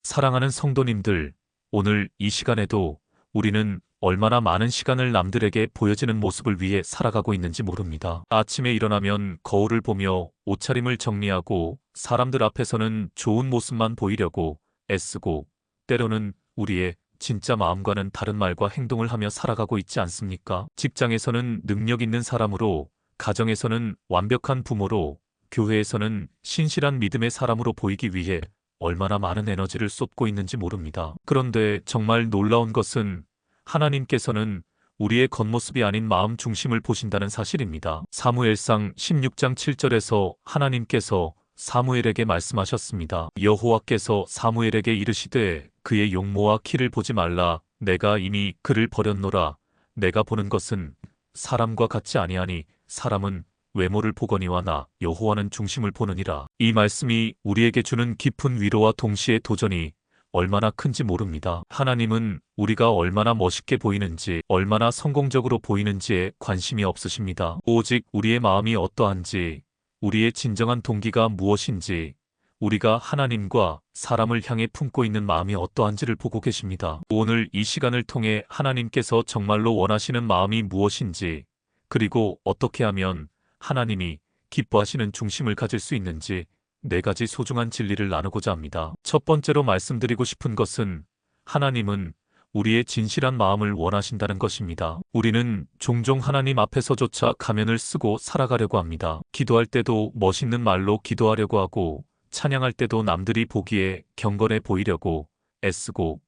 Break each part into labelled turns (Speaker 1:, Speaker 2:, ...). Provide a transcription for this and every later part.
Speaker 1: 사랑하는 성도님들, 오늘 이 시간에도 우리는 얼마나 많은 시간을 남들에게 보여지는 모습을 위해 살아가고 있는지 모릅니다. 아침에 일어나면 거울을 보며 옷차림을 정리하고 사람들 앞에서는 좋은 모습만 보이려고 애쓰고 때로는 우리의 진짜 마음과는 다른 말과 행동을 하며 살아가고 있지 않습니까? 직장에서는 능력 있는 사람으로, 가정에서는 완벽한 부모로, 교회에서는 신실한 믿음의 사람으로 보이기 위해 얼마나 많은 에너지를 쏟고 있는지 모릅니다. 그런데 정말 놀라운 것은 하나님께서는 우리의 겉모습이 아닌 마음 중심을 보신다는 사실입니다. 사무엘상 16장 7절에서 하나님께서 사무엘에게 말씀하셨습니다. 여호와께서 사무엘에게 이르시되 그의 용모와 키를 보지 말라. 내가 이미 그를 버렸노라. 내가 보는 것은 사람과 같지 아니하니 사람은 외모를 보거니와 나 여호와는 중심을 보느니라. 이 말씀이 우리에게 주는 깊은 위로와 동시에 도전이 얼마나 큰지 모릅니다. 하나님은 우리가 얼마나 멋있게 보이는지, 얼마나 성공적으로 보이는지에 관심이 없으십니다. 오직 우리의 마음이 어떠한지, 우리의 진정한 동기가 무엇인지, 우리가 하나님과 사람을 향해 품고 있는 마음이 어떠한지를 보고 계십니다. 오늘 이 시간을 통해 하나님께서 정말로 원하시는 마음이 무엇인지, 그리고 어떻게 하면 하나님이 기뻐하시는 중심을 가질 수 있는지 4가지 소중한 진리를 나누고자 합니다. 첫 번째로 말씀드리고 싶은 것은 하나님은 우리의 진실한 마음을 원하신다는 것입니다. 우리는 종종 하나님 앞에서조차 가면을 쓰고 살아가려고 합니다. 기도할 때도 멋있는 말로 기도하려고 하고, 찬양할 때도 남들이 보기에 경건해 보이려고 애쓰고,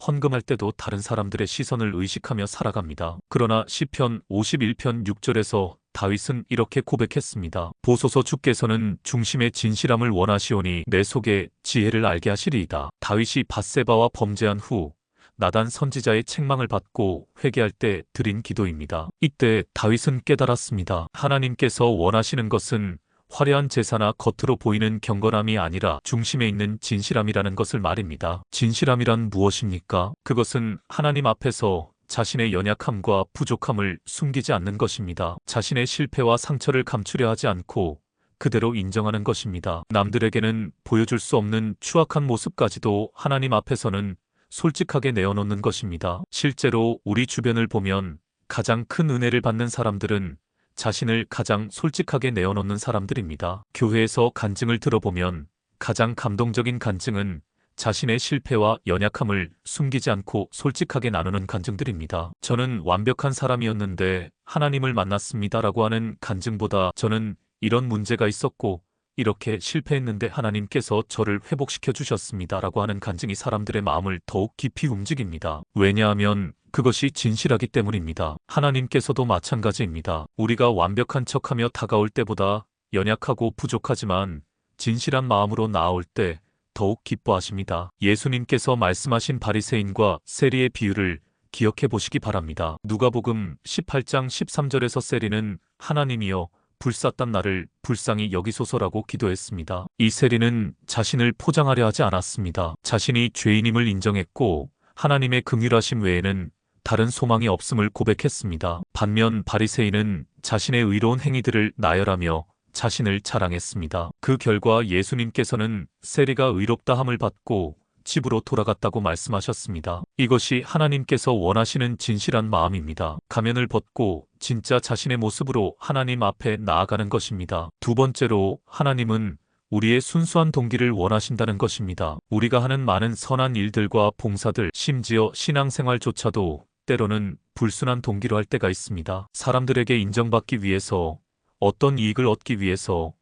Speaker 1: 헌금할 때도 다른 사람들의 시선을 의식하며 살아갑니다. 그러나 시편 51편 6절에서 다윗은 이렇게 고백했습니다. 보소서 주께서는 중심의 진실함을 원하시오니 내 속에 지혜를 알게 하시리이다. 다윗이 밧세바와 범죄한 후 나단 선지자의 책망을 받고 회개할 때 드린 기도입니다. 이때 다윗은 깨달았습니다. 하나님께서 원하시는 것은 화려한 제사나 겉으로 보이는 경건함이 아니라 중심에 있는 진실함이라는 것을 말입니다. 진실함이란 무엇입니까? 그것은 하나님 앞에서 자신의 연약함과 부족함을 숨기지 않는 것입니다. 자신의 실패와 상처를 감추려 하지 않고 그대로 인정하는 것입니다. 남들에게는 보여줄 수 없는 추악한 모습까지도 하나님 앞에서는 솔직하게 내어놓는 것입니다. 실제로 우리 주변을 보면 가장 큰 은혜를 받는 사람들은 자신을 가장 솔직하게 내어놓는 사람들입니다. 교회에서 간증을 들어보면 가장 감동적인 간증은 자신의 실패와 연약함을 숨기지 않고 솔직하게 나누는 간증들입니다. 저는 완벽한 사람이었는데 하나님을 만났습니다라고 하는 간증보다 저는 이런 문제가 있었고 이렇게 실패했는데 하나님께서 저를 회복시켜 주셨습니다라고 하는 간증이 사람들의 마음을 더욱 깊이 움직입니다. 왜냐하면 그것이 진실하기 때문입니다. 하나님께서도 마찬가지입니다. 우리가 완벽한 척하며 다가올 때보다 연약하고 부족하지만 진실한 마음으로 나아올 때 더욱 기뻐하십니다. 예수님께서 말씀하신 바리새인과 세리의 비유를 기억해 보시기 바랍니다. 누가복음 18장 13절에서 세리는 하나님이여 불쌌단 나를 불쌍히 여기소서라고 기도했습니다. 이 세리는 자신을 포장하려 하지 않았습니다. 자신이 죄인임을 인정했고 하나님의 긍휼하심 외에는 다른 소망이 없음을 고백했습니다. 반면 바리새인은 자신의 의로운 행위들을 나열하며 자신을 자랑했습니다. 그 결과 예수님께서는 세리가 의롭다 함을 받고 집으로 돌아갔다고 말씀하셨습니다. 이것이 하나님께서 원하시는 진실한 마음입니다. 가면을 벗고 진짜 자신의 모습으로 하나님 앞에 나아가는 것입니다. 두 번째로 하나님은 우리의 순수한 동기를 원하신다는 것입니다. 우리가 하는 많은 선한 일들과 봉사들, 심지어 신앙생활조차도 때로는 불순한 동기로 할 때가 있습니다. 사람들에게 인정받기 위해서, 어떤 이익을 얻기 위해서,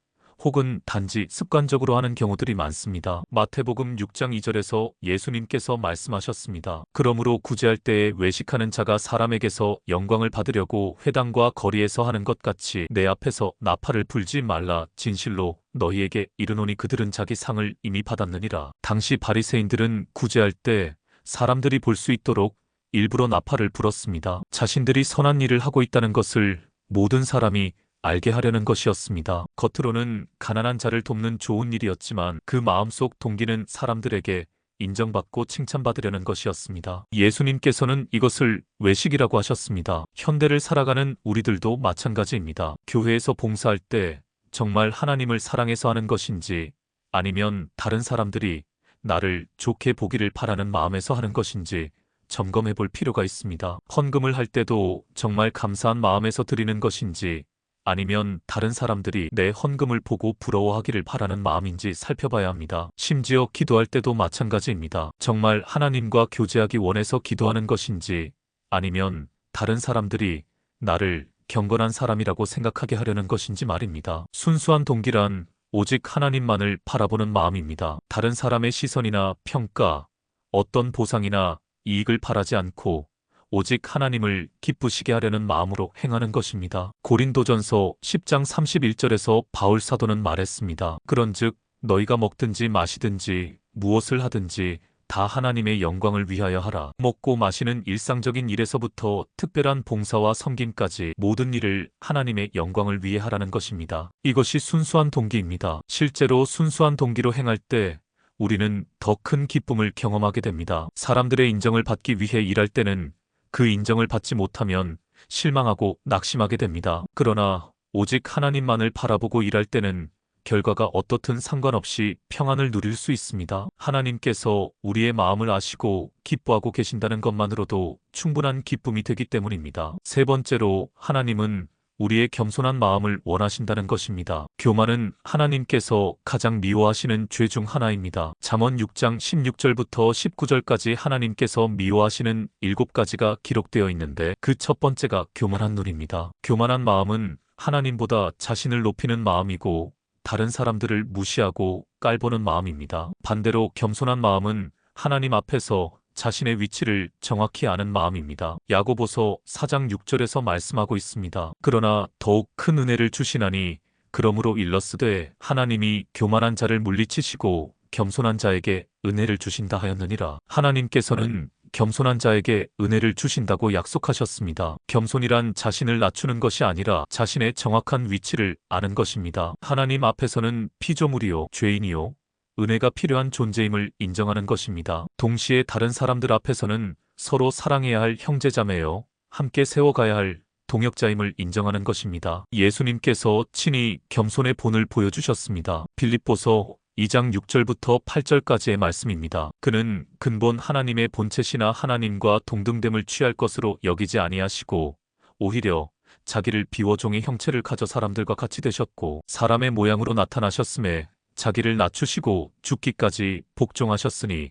Speaker 1: 혹은 단지 습관적으로 하는 경우들이 많습니다. 마태복음 6장 2절에서 예수님께서 말씀하셨습니다. 그러므로 구제할 때에 외식하는 자가 사람에게서 영광을 받으려고 회당과 거리에서 하는 것 같이 내 앞에서 나팔을 불지 말라. 진실로 너희에게 이르노니 그들은 자기 상을 이미 받았느니라. 당시 바리새인들은 구제할 때 사람들이 볼 수 있도록 일부러 나팔을 불었습니다. 자신들이 선한 일을 하고 있다는 것을 모든 사람이 알게 하려는 것이었습니다. 겉으로는 가난한 자를 돕는 좋은 일이었지만 그 마음속 동기는 사람들에게 인정받고 칭찬받으려는 것이었습니다. 예수님께서는 이것을 외식이라고 하셨습니다. 현대를 살아가는 우리들도 마찬가지입니다. 교회에서 봉사할 때 정말 하나님을 사랑해서 하는 것인지 아니면 다른 사람들이 나를 좋게 보기를 바라는 마음에서 하는 것인지 점검해 볼 필요가 있습니다. 헌금을 할 때도 정말 감사한 마음에서 드리는 것인지 아니면 다른 사람들이 내 헌금을 보고 부러워하기를 바라는 마음인지 살펴봐야 합니다. 심지어 기도할 때도 마찬가지입니다. 정말 하나님과 교제하기 원해서 기도하는 것인지 아니면 다른 사람들이 나를 경건한 사람이라고 생각하게 하려는 것인지 말입니다. 순수한 동기란 오직 하나님만을 바라보는 마음입니다. 다른 사람의 시선이나 평가, 어떤 보상이나 이익을 바라지 않고 오직 하나님을 기쁘시게 하려는 마음으로 행하는 것입니다. 고린도전서 10장 31절에서 바울 사도는 말했습니다. 그런즉 너희가 먹든지 마시든지 무엇을 하든지 다 하나님의 영광을 위하여 하라. 먹고 마시는 일상적인 일에서부터 특별한 봉사와 섬김까지 모든 일을 하나님의 영광을 위해 하라는 것입니다. 이것이 순수한 동기입니다. 실제로 순수한 동기로 행할 때 우리는 더 큰 기쁨을 경험하게 됩니다. 사람들의 인정을 받기 위해 일할 때는 그 인정을 받지 못하면 실망하고 낙심하게 됩니다. 그러나 오직 하나님만을 바라보고 일할 때는 결과가 어떻든 상관없이 평안을 누릴 수 있습니다. 하나님께서 우리의 마음을 아시고 기뻐하고 계신다는 것만으로도 충분한 기쁨이 되기 때문입니다. 세 번째로 하나님은 우리의 겸손한 마음을 원하신다는 것입니다. 교만은 하나님께서 가장 미워하시는 죄 중 하나입니다. 잠언 6장 16절부터 19절까지 하나님께서 미워하시는 7가지가 기록되어 있는데 그 첫 번째가 교만한 눈입니다. 교만한 마음은 하나님보다 자신을 높이는 마음이고 다른 사람들을 무시하고 깔보는 마음입니다. 반대로 겸손한 마음은 하나님 앞에서 자신의 위치를 정확히 아는 마음입니다. 야고보서 4장 6절에서 말씀하고 있습니다. 그러나 더욱 큰 은혜를 주시나니 그러므로 일러스되 하나님이 교만한 자를 물리치시고 겸손한 자에게 은혜를 주신다 하였느니라. 하나님께서는 겸손한 자에게 은혜를 주신다고 약속하셨습니다. 겸손이란 자신을 낮추는 것이 아니라 자신의 정확한 위치를 아는 것입니다. 하나님 앞에서는 피조물이요 죄인이요 은혜가 필요한 존재임을 인정하는 것입니다. 동시에 다른 사람들 앞에서는 서로 사랑해야 할 형제자매요 함께 세워가야 할 동역자임을 인정하는 것입니다. 예수님께서 친히 겸손의 본을 보여주셨습니다. 빌립보서 2장 6절부터 8절까지의 말씀입니다. 그는 근본 하나님의 본체시나 하나님과 동등됨을 취할 것으로 여기지 아니하시고 오히려 자기를 비워 종의 형체를 가져 사람들과 같이 되셨고 사람의 모양으로 나타나셨음에 자기를 낮추시고 죽기까지 복종하셨으니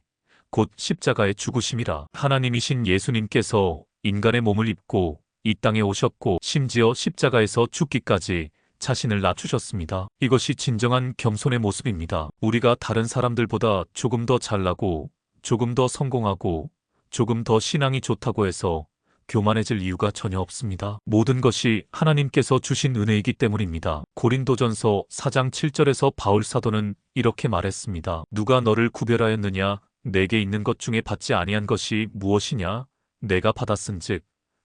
Speaker 1: 곧 십자가의 죽으심이라. 하나님이신 예수님께서 인간의 몸을 입고 이 땅에 오셨고 심지어 십자가에서 죽기까지 자신을 낮추셨습니다. 이것이 진정한 겸손의 모습입니다. 우리가 다른 사람들보다 조금 더 잘나고 조금 더 성공하고 조금 더 신앙이 좋다고 해서 교만해질 이유가 전혀 없습니다. 모든 것이 하나님께서 주신 은혜이기 때문입니다. 고린도전서 4장 7절에서 바울 사도는 이렇게 말했습니다. 누가 너를 구별하였느냐? 내게 있는 것 중에 받지 아니한 것이 무엇이냐? 내가 받았은즉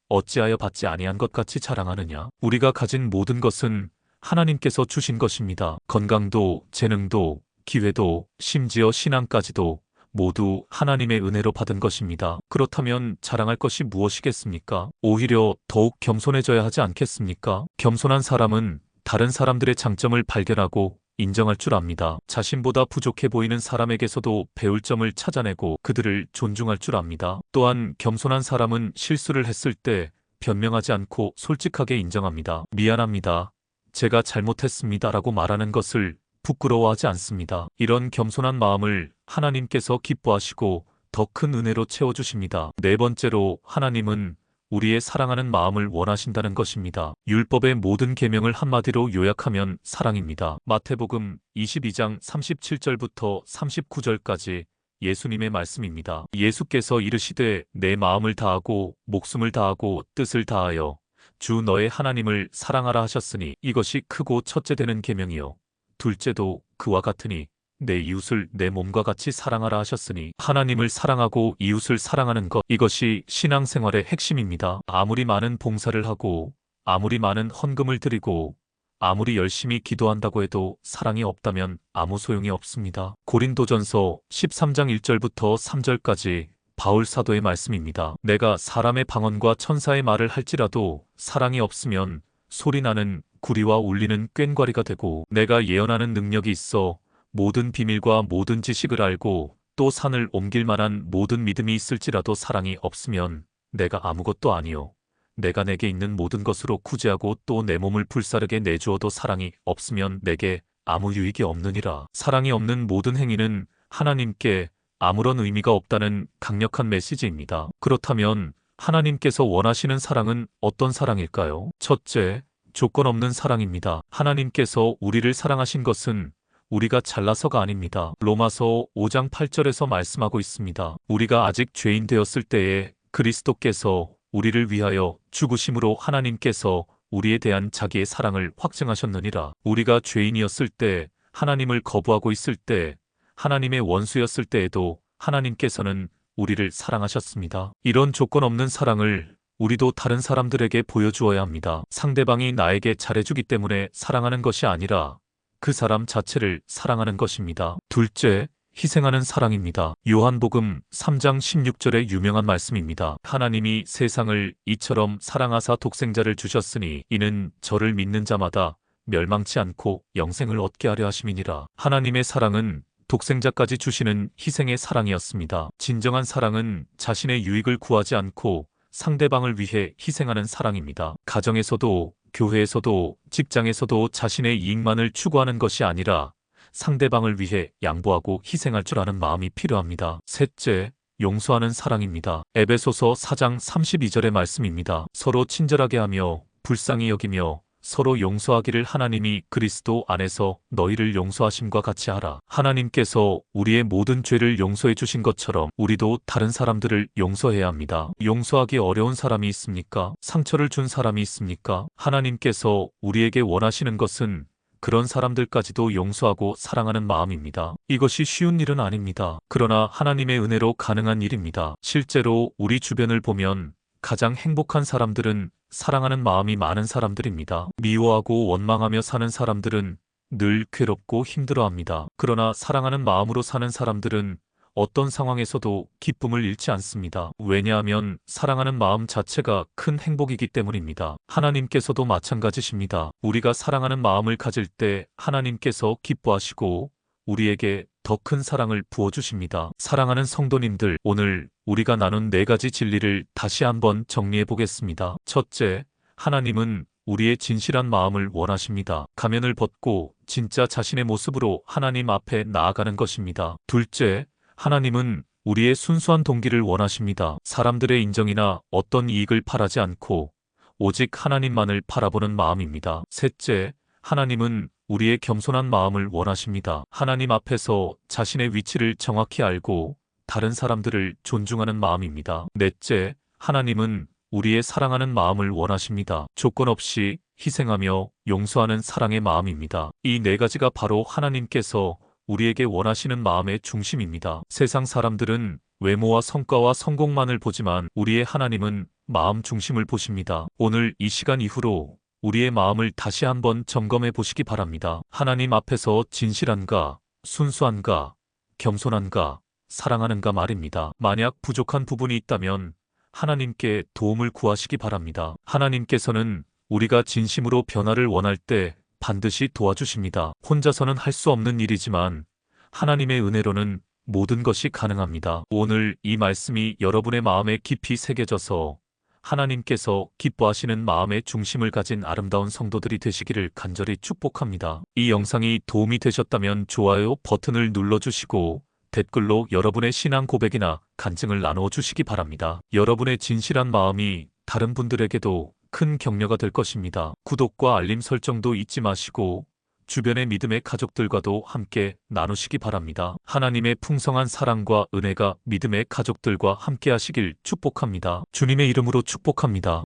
Speaker 1: 어찌하여 받지 아니한 것 같이 자랑하느냐? 우리가 가진 모든 것은 하나님께서 주신 것입니다. 건강도, 재능도, 기회도, 심지어 신앙까지도 모두 하나님의 은혜로 받은 것입니다. 그렇다면 자랑할 것이 무엇이겠습니까? 오히려 더욱 겸손해져야 하지 않겠습니까? 겸손한 사람은 다른 사람들의 장점을 발견하고 인정할 줄 압니다. 자신보다 부족해 보이는 사람에게서도 배울 점을 찾아내고 그들을 존중할 줄 압니다. 또한 겸손한 사람은 실수를 했을 때 변명하지 않고 솔직하게 인정합니다. 미안합니다. 제가 잘못했습니다라고 말하는 것을 부끄러워하지 않습니다. 이런 겸손한 마음을 하나님께서 기뻐하시고 더 큰 은혜로 채워주십니다. 네 번째로 하나님은 우리의 사랑하는 마음을 원하신다는 것입니다. 율법의 모든 계명을 한마디로 요약하면 사랑입니다. 마태복음 22장 37절부터 39절까지 예수님의 말씀입니다. 예수께서 이르시되 내 마음을 다하고 목숨을 다하고 뜻을 다하여 주 너의 하나님을 사랑하라 하셨으니 이것이 크고 첫째 되는 계명이요 둘째도 그와 같으니 내 이웃을 내 몸과 같이 사랑하라 하셨으니 하나님을 사랑하고 이웃을 사랑하는 것 이것이 신앙생활의 핵심입니다. 아무리 많은 봉사를 하고 아무리 많은 헌금을 드리고 아무리 열심히 기도한다고 해도 사랑이 없다면 아무 소용이 없습니다. 고린도전서 13장 1절부터 3절까지 바울 사도의 말씀입니다. 내가 사람의 방언과 천사의 말을 할지라도 사랑이 없으면 소리나는 구리와 울리는 꽹과리가 되고 내가 예언하는 능력이 있어 모든 비밀과 모든 지식을 알고 또 산을 옮길 만한 모든 믿음이 있을지라도 사랑이 없으면 내가 아무것도 아니요. 내가 내게 있는 모든 것으로 구제하고 또 내 몸을 불사르게 내주어도 사랑이 없으면 내게 아무 유익이 없느니라. 사랑이 없는 모든 행위는 하나님께 아무런 의미가 없다는 강력한 메시지입니다. 그렇다면 하나님께서 원하시는 사랑은 어떤 사랑일까요? 첫째, 조건 없는 사랑입니다. 하나님께서 우리를 사랑하신 것은 우리가 잘나서가 아닙니다. 로마서 5장 8절에서 말씀하고 있습니다. 우리가 아직 죄인 되었을 때에 그리스도께서 우리를 위하여 죽으심으로 하나님께서 우리에 대한 자기의 사랑을 확증하셨느니라. 우리가 죄인이었을 때, 하나님을 거부하고 있을 때, 하나님의 원수였을 때에도 하나님께서는 우리를 사랑하셨습니다. 이런 조건 없는 사랑을 우리도 다른 사람들에게 보여주어야 합니다. 상대방이 나에게 잘해주기 때문에 사랑하는 것이 아니라 그 사람 자체를 사랑하는 것입니다. 둘째, 희생하는 사랑입니다. 요한복음 3장 16절의 유명한 말씀입니다. 하나님이 세상을 이처럼 사랑하사 독생자를 주셨으니 이는 저를 믿는 자마다 멸망치 않고 영생을 얻게 하려 하심이니라. 하나님의 사랑은 독생자까지 주시는 희생의 사랑이었습니다. 진정한 사랑은 자신의 유익을 구하지 않고 상대방을 위해 희생하는 사랑입니다. 가정에서도 교회에서도 직장에서도 자신의 이익만을 추구하는 것이 아니라 상대방을 위해 양보하고 희생할 줄 아는 마음이 필요합니다. 셋째, 용서하는 사랑입니다. 에베소서 4장 32절의 말씀입니다. 서로 친절하게 하며 불쌍히 여기며 서로 용서하기를 하나님이 그리스도 안에서 너희를 용서하심과 같이 하라. 하나님께서 우리의 모든 죄를 용서해 주신 것처럼 우리도 다른 사람들을 용서해야 합니다. 용서하기 어려운 사람이 있습니까? 상처를 준 사람이 있습니까? 하나님께서 우리에게 원하시는 것은 그런 사람들까지도 용서하고 사랑하는 마음입니다. 이것이 쉬운 일은 아닙니다. 그러나 하나님의 은혜로 가능한 일입니다. 실제로 우리 주변을 보면 가장 행복한 사람들은 사랑하는 마음이 많은 사람들입니다. 미워하고 원망하며 사는 사람들은 늘 괴롭고 힘들어합니다. 그러나 사랑하는 마음으로 사는 사람들은 어떤 상황에서도 기쁨을 잃지 않습니다. 왜냐하면 사랑하는 마음 자체가 큰 행복이기 때문입니다. 하나님께서도 마찬가지십니다. 우리가 사랑하는 마음을 가질 때 하나님께서 기뻐하시고 우리에게 더 큰 사랑을 부어주십니다. 사랑하는 성도님들, 오늘 우리가 나눈 4가지 진리를 다시 한번 정리해 보겠습니다. 첫째, 하나님은 우리의 진실한 마음을 원하십니다. 가면을 벗고 진짜 자신의 모습으로 하나님 앞에 나아가는 것입니다. 둘째, 하나님은 우리의 순수한 동기를 원하십니다. 사람들의 인정이나 어떤 이익을 바라지 않고 오직 하나님만을 바라보는 마음입니다. 셋째, 하나님은 우리의 겸손한 마음을 원하십니다. 하나님 앞에서 자신의 위치를 정확히 알고 다른 사람들을 존중하는 마음입니다. 넷째, 하나님은 우리의 사랑하는 마음을 원하십니다. 조건 없이 희생하며 용서하는 사랑의 마음입니다. 이 4가지가 바로 하나님께서 우리에게 원하시는 마음의 중심입니다. 세상 사람들은 외모와 성과와 성공만을 보지만 우리의 하나님은 마음 중심을 보십니다. 오늘 이 시간 이후로 우리의 마음을 다시 한번 점검해 보시기 바랍니다. 하나님 앞에서 진실한가, 순수한가, 겸손한가, 사랑하는가 말입니다. 만약 부족한 부분이 있다면 하나님께 도움을 구하시기 바랍니다. 하나님께서는 우리가 진심으로 변화를 원할 때 반드시 도와주십니다. 혼자서는 할 수 없는 일이지만 하나님의 은혜로는 모든 것이 가능합니다. 오늘 이 말씀이 여러분의 마음에 깊이 새겨져서 하나님께서 기뻐하시는 마음의 중심을 가진 아름다운 성도들이 되시기를 간절히 축복합니다. 이 영상이 도움이 되셨다면 좋아요 버튼을 눌러주시고 댓글로 여러분의 신앙 고백이나 간증을 나누어 주시기 바랍니다. 여러분의 진실한 마음이 다른 분들에게도 큰 격려가 될 것입니다. 구독과 알림 설정도 잊지 마시고 주변의 믿음의 가족들과도 함께 나누시기 바랍니다. 하나님의 풍성한 사랑과 은혜가 믿음의 가족들과 함께 하시길 축복합니다. 주님의 이름으로 축복합니다.